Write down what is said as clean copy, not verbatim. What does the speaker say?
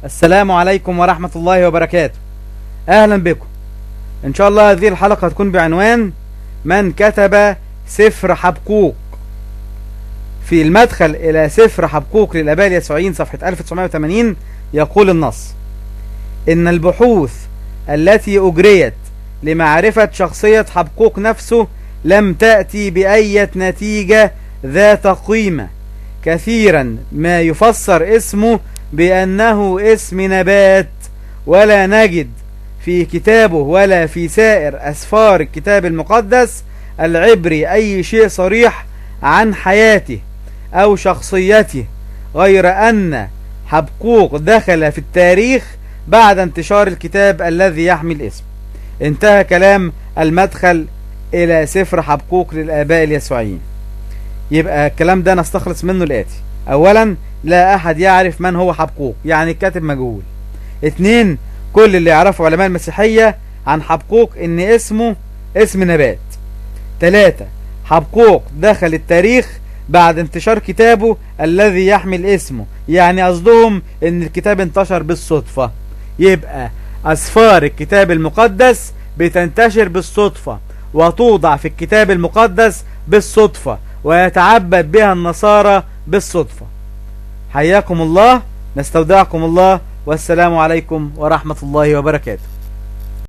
السلام عليكم ورحمة الله وبركاته. أهلا بكم. إن شاء الله هذه الحلقة هتكون بعنوان من كتب سفر حبقوق. في المدخل إلى سفر حبقوق للآباء اليسوعيين صفحة 1980 يقول النص: إن البحوث التي أجريت لمعرفة شخصية حبقوق نفسه لم تأتي بأية نتيجة ذات قيمة. كثيرا ما يفسر اسمه بأنه اسم نبات، ولا نجد في كتابه ولا في سائر أسفار الكتاب المقدس العبري أي شيء صريح عن حياته أو شخصيته، غير أن حبقوق دخل في التاريخ بعد انتشار الكتاب الذي يحمل الاسم. انتهى كلام المدخل إلى سفر حبقوق للآباء اليسوعيين. يبقى الكلام ده نستخلص منه الآتي: أولا، لا أحد يعرف من هو حبقوق، يعني الكاتب مجهول. 2، كل اللي يعرفه علماء المسيحية عن حبقوق إن اسمه اسم نبات. 3، حبقوق دخل التاريخ بعد انتشار كتابه الذي يحمل اسمه، يعني قصدهم إن الكتاب انتشر بالصدفة. يبقى أسفار الكتاب المقدس بتنتشر بالصدفة وتوضع في الكتاب المقدس بالصدفة ويتعبد بها النصارى بالصدفة. حياكم الله، نستودعكم الله، والسلام عليكم ورحمة الله وبركاته.